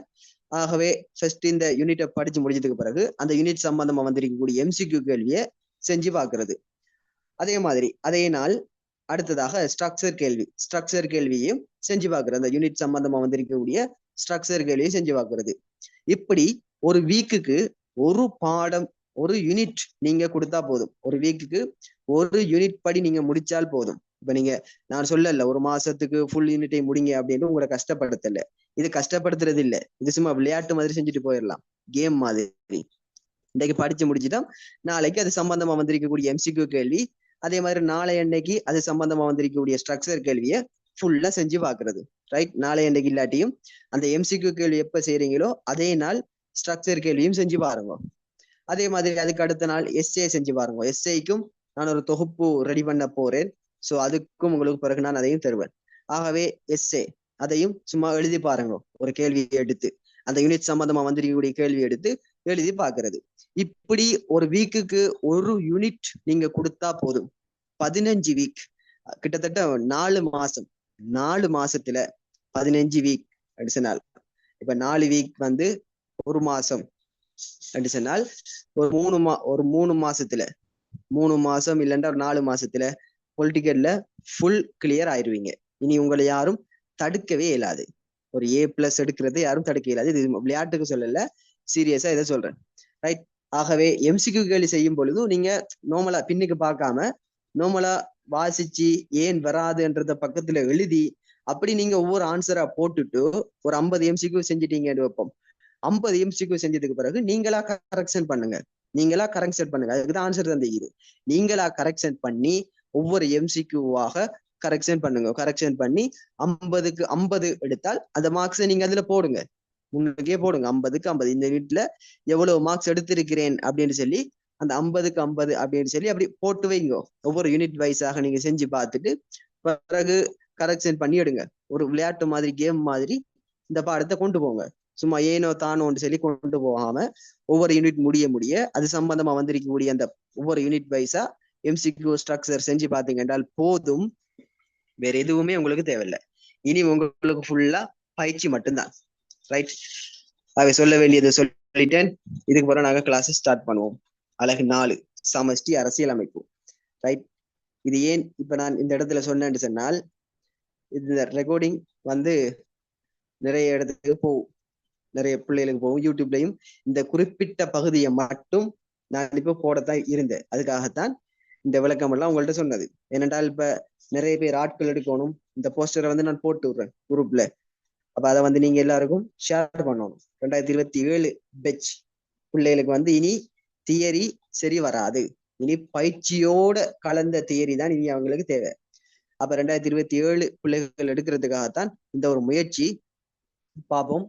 ஆகவே ஃபர்ஸ்ட் இந்த யூனிட்டை படிச்சு முடிச்சதுக்கு பிறகு அந்த யூனிட் சம்பந்தமா வந்திருக்கக்கூடிய MCQ கேள்வியை செஞ்சு பார்க்கறது. அதே மாதிரி அதே நாள் அடுத்ததாக ஸ்ட்ரக்சர் கேள்வியையும் செஞ்சு பார்க்கறது. அந்த யூனிட் சம்பந்தமா வந்திருக்கக்கூடிய ஸ்ட்ரக்சர் கேள்வியை செஞ்சு பார்க்கறது. இப்படி ஒரு வீக்குக்கு ஒரு பாடம் ஒரு யூனிட் நீங்க கொடுத்தா போதும். ஒரு வீக்குக்கு ஒரு யூனிட் படி நீங்க முடிச்சால் போதும். இப்ப நீங்க நான் சொல்லல ஒரு மாசத்துக்கு ஃபுல் யூனிட்டை முடிங்க அப்படின்னு உங்களை கஷ்டப்படுத்தல. இது கஷ்டப்படுத்துறது இல்லை, இது சும்மா விளையாட்டு மாதிரி செஞ்சுட்டு போயிடலாம், கேம் மாதிரி. இன்னைக்கு படிச்சு முடிச்சுட்டோம், நாளைக்கு அது சம்பந்தமா வந்திருக்கக்கூடிய MCQ கேள்வி, அதே மாதிரி நாளை அன்னைக்கு அது சம்பந்தமா வந்திருக்கக்கூடிய ஸ்ட்ரக்சர் கேள்வியை ஃபுல்லா செஞ்சு பாக்குறது. ரைட், நாளை அன்னைக்கு இல்லாட்டியும் அந்த MCQ கேள்வி எப்ப செய்றீங்களோ அதே நாள் ஸ்ட்ரக்சர் கேள்வியும் செஞ்சு பாருங்க. அதே மாதிரி அதுக்கு அடுத்த நாள் எஸ்ஏ செஞ்சு பாருங்க. எஸ்ஏக்கும் நான் ஒரு தொகுப்பு ரெடி பண்ண போறேன். சோ அதுக்கும் உங்களுக்கு பிறகு நான் அதையும் தருவேன். ஆகவே எஸ்ஏ அதையும் சும்மா எழுதி பாருங்க. ஒரு கேள்வியை எடுத்து அந்த யூனிட் சம்பந்தமா வந்திருக்கக்கூடிய கேள்வி எடுத்து எழுதி பாக்குறது. இப்படி ஒரு வீக்குக்கு ஒரு யூனிட் நீங்க கொடுத்தா போதும். 15 வீக், கிட்டத்தட்ட 4 மாசம். 4 மாசத்துல 15 வீக் அடிஷனல். இப்ப 4 வீக் வந்து ஒரு மாசம் அடிஷனல். ஒரு 3 மாசத்துல 3 மாசம் இல்லைன்னா ஒரு 4 மாசத்துல பொலிட்டிக்கல்ல ஃபுல் கிளியர் ஆயிடுவீங்க. இனி உங்களை யாரும் தடுக்கவே இயலாது. ஒரு A+ எடுக்கிறது யாரும் தடுக்க இயலாது. இது விளையாட்டுக்கு சொல்லல, சீரியஸா இதை சொல்றேன். ரைட். ஆகவே MCQ கேள்வி செய்யும் பொழுது நீங்க நார்மலா பின்னுக்கு பார்க்காம நார்மலா வாசிச்சு ஏன் வராதுன்றத பக்கத்துல எழுதி அப்படி நீங்க ஒவ்வொரு ஆன்சரா போட்டுட்டு ஒரு 50 MCQ செஞ்சுட்டீங்கன்னு வைப்போம். 50 MCQ செஞ்சதுக்கு பிறகு நீங்களா கரெக்ஷன் பண்ணுங்க. அதுக்குதான் ஆன்சர் தந்திக்குது. நீங்களா கரெக்ஷன் பண்ணி ஒவ்வொரு MCQவாக கரெக்ஷன் பண்ணுங்க. கரெக்ஷன் பண்ணி 50க்கு 50 எடுத்தால் அந்த மார்க்ஸை நீங்க அதுல போடுங்க, முன்னுக்கே போடுங்க. 50க்கு 50 இந்த வீட்டுல எவ்வளவு மார்க்ஸ் எடுத்திருக்கிறேன் அப்படின்னு சொல்லி அந்த 50க்கு 50 அப்படின்னு சொல்லி அப்படி போட்டு வைங்க. ஒவ்வொரு யூனிட் வைஸாக நீங்க செஞ்சு பார்த்துட்டு பிறகு கரெக்ஷன் பண்ணி எடுங்க. ஒரு விளையாட்டு மாதிரி, கேம் மாதிரி இந்த பாடத்தை கொண்டு போங்க. சும்மா ஏனோ தானோன்னு சொல்லி கொண்டு போகாம ஒவ்வொரு யூனிட் முடிய அது சம்பந்தமா வந்திருக்கக்கூடிய அந்த ஒவ்வொரு யூனிட் வைஸா MCQ ஸ்ட்ரக்சர் செஞ்சு பார்த்தீங்க என்றால் போதும். வேற எதுவுமே உங்களுக்கு தேவையில்லை. இனி உங்களுக்கு ஃபுல்லா பயிற்சி மட்டும்தான். ரைட். அவை சொல்ல வேண்டியதை சொல்லிட்டேன். இதுக்கு பிறகு நாங்க கிளாஸ் ஸ்டார்ட் பண்ணுவோம். அழகு 4 சமஷ்டி அரசியல் அமைப்பு. ரைட். இது ஏன் இப்ப நான் இந்த இடத்துல சொன்னேன்னு சொன்னால், இந்த ரெக்கார்டிங் வந்து நிறைய இடத்துக்கு போகும், நிறைய பிள்ளைகளுக்கு போகும். யூடியூப்லயும் இந்த குறிப்பிட்ட பகுதியை மட்டும் நான் இப்ப போடத்தான் இருந்தேன். அதுக்காகத்தான் இந்த விளக்கம் எல்லாம் உங்கள்ட்ட சொன்னது. ஏனென்றால் இப்ப நிறைய பேர் ஆட்கள் எடுக்கணும். இந்த போஸ்டரை வந்து நான் போட்டு விடுறேன் குரூப்ல. அப்ப அதை வந்து நீங்க எல்லாருக்கும் ஷேர் பண்ணணும். 2027 பெட்ச் பிள்ளைகளுக்கு வந்து இனி தியரி சரி வராது. இனி பயிற்சியோட கலந்த தியரி தான் இனி அவங்களுக்கு தேவை. அப்ப 2027 பிள்ளைகள் எடுக்கிறதுக்காகத்தான் இந்த ஒரு முயற்சி. பார்ப்போம்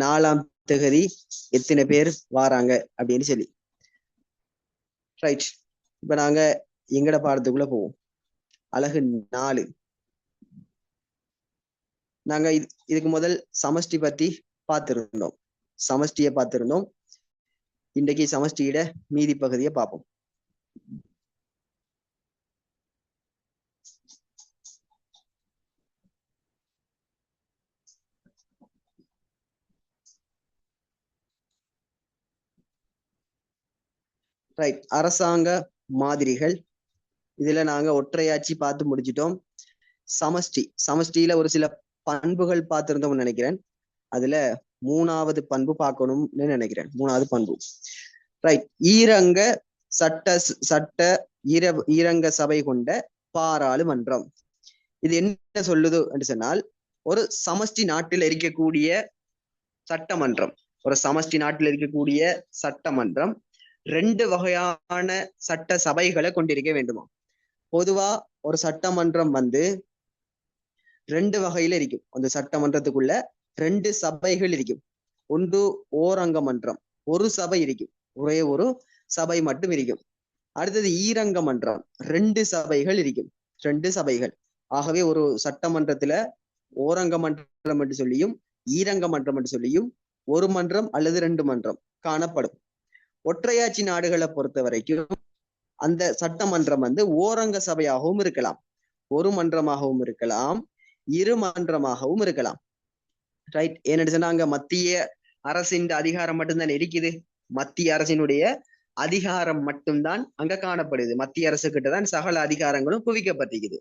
4ஆம் தேதி எத்தனை பேர் வாராங்க அப்படின்னு சொல்லி. ரைட், இப்ப நாங்க எங்கட பாடத்துக்குள்ள போவோம். அழகு 4. நாங்க இதுக்கு முதல் சமஷ்டி பத்தி பார்த்திருந்தோம். சமஷ்டியை பார்த்திருந்தோம். இன்றைக்கு சமஷ்டியிட மீதி பகுதியை பார்ப்போம். ரைட், அரசாங்க மாதிரிகள். இதுல நாங்க ஒற்றையாட்சி பார்த்து முடிச்சிட்டோம். சமஷ்டியில ஒரு சில பண்புகள் பார்த்திருந்தோம்னு நினைக்கிறேன். அதுல 3வது பண்பு பார்க்கணும்னு நினைக்கிறேன். 3வது பண்பு. ரைட், ஈரங்க ஈரங்க சபை கொண்ட பாராளுமன்றம். இது என்ன சொல்லுது என்று சொன்னால், ஒரு சமஷ்டி நாட்டில் இருக்கக்கூடிய சட்டமன்றம், ஒரு சமஷ்டி நாட்டில் இருக்கக்கூடிய சட்டமன்றம் 2 வகையான சட்ட சபைகளை கொண்டிருக்க வேண்டுமா. பொதுவா ஒரு சட்டமன்றம் வந்து 2 வகையில இருக்கும். அந்த சட்டமன்றத்துக்குள்ள 2 சபைகள் இருக்கும். ஒன்று ஓரங்க மன்றம், ஒரு சபை இருக்கும், ஒரே ஒரு சபை மட்டும் இருக்கும். அடுத்தது ஈரங்க மன்றம், 2 சபைகள் இருக்கும், 2 சபைகள். ஆகவே ஒரு சட்டமன்றத்துல ஓரங்க மன்றம் என்று சொல்லியும் ஈரங்க மன்றம் என்று சொல்லியும் ஒரு மன்றம் அல்லது 2 மன்றம் காணப்படும். ஒற்றையாட்சி நாடுகளை பொறுத்த வரைக்கும் அந்த சட்டமன்றம் வந்து ஓரங்க சபையாகவும் இருக்கலாம், ஒரு மன்றமாகவும் இருக்கலாம், 2 மன்றமாகவும் இருக்கலாம். ரைட், ஏன்னு சொன்னா அங்க மத்திய அரசின் அதிகாரம் மட்டும்தான் இருக்குது. மத்திய அரசினுடைய அதிகாரம் மட்டும்தான் அங்க காணப்படுது. மத்திய அரசு கிட்டதான் சகல அதிகாரங்களும் குவிக்கப்பட்டிருக்குது.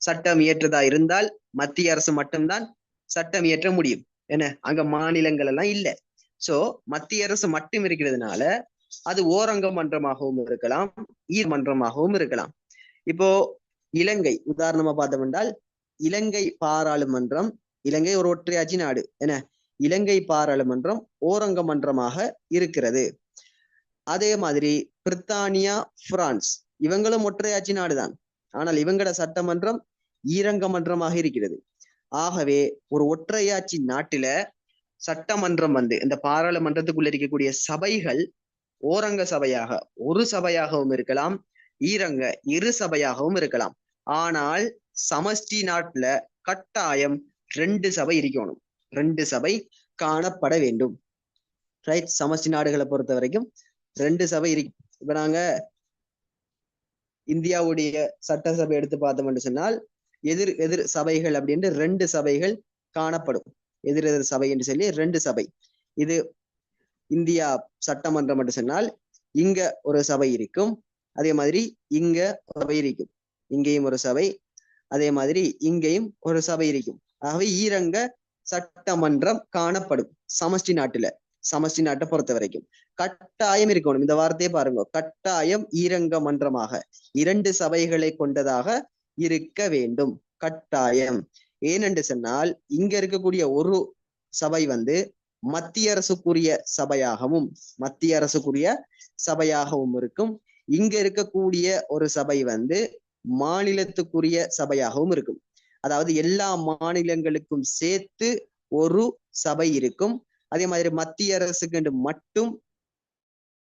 சட்டம் இயற்றதா இருந்தால் மத்திய அரசு மட்டும்தான் சட்டம் இயற்ற முடியும். என்ன, அங்க மாநிலங்கள் எல்லாம் இல்லை. சோ மத்திய அரசு மட்டும் இருக்கிறதுனால அது ஓரங்க மன்றமாகவும் இருக்கலாம், ஈர் மன்றமாகவும் இருக்கலாம். இப்போ இலங்கை உதாரணமா பார்த்தோம் என்றால், இலங்கை பாராளுமன்றம், இலங்கை ஒரு ஒற்றையாட்சி நாடு. என்ன, இலங்கை பாராளுமன்றம் ஓரங்க மன்றமாக இருக்கிறது. அதே மாதிரி பிரித்தானியா, பிரான்ஸ் இவங்களும் ஒற்றையாட்சி நாடுதான். ஆனால் இவங்களோட சட்டமன்றம் ஈரங்க மன்றமாக இருக்கிறது. ஆகவே ஒரு ஒற்றையாட்சி நாட்டில சட்டமன்றம் வந்து இந்த பாராளுமன்றத்துக்குள்ள இருக்கக்கூடிய சபைகள் ஓரங்க சபையாக ஒரு சபையாகவும் இருக்கலாம், ஈரங்க 2 சபையாகவும் இருக்கலாம். ஆனால் சமஷ்டி நாட்டுல கட்டாயம் 2 சபை இருக்கணும், 2 சபை காணப்பட வேண்டும். ரைட், சமஷ்டி நாடுகளை பொறுத்த வரைக்கும் 2 சபை இருக்கு. இப்ப நாங்க இந்தியாவுடைய சட்டசபை எடுத்து பார்த்தோம்னு சொன்னால் எதிர் சபைகள் அப்படின்ட்டு 2 சபைகள் காணப்படும். எதிர் சபை என்று சொல்லி 2 சபை. இது இந்தியா சட்டமன்றம் என்று சொன்னால் இங்க ஒரு சபை இருக்கும், அதே மாதிரி இங்க ஒரு சபை இருக்கும், இங்கேயும் ஒரு சபை, அதே மாதிரி இங்கேயும் ஒரு சபை இருக்கும். ஆகவே ஈரங்க சட்டமன்றம் காணப்படும் சமஷ்டி நாட்டுல. சமஷ்டி நாட்டை பொறுத்த வரைக்கும் கட்டாயம் இருக்கணும். இந்த வார்த்தையை பாருங்க, கட்டாயம் ஈரங்க மன்றமாக 2 சபைகளை கொண்டதாக இருக்க வேண்டும், கட்டாயம். ஏனென்று சொன்னால் இங்க இருக்கக்கூடிய ஒரு சபை வந்து மத்திய அரசுக்குரிய சபையாகவும் இருக்கும். இங்க இருக்கக்கூடிய ஒரு சபை வந்து மாநிலத்துக்குரிய சபையாகவும் இருக்கும். அதாவது எல்லா மாநிலங்களுக்கும் சேர்த்து ஒரு சபை இருக்கும். அதே மாதிரி மத்திய அரசுக்கு மட்டும்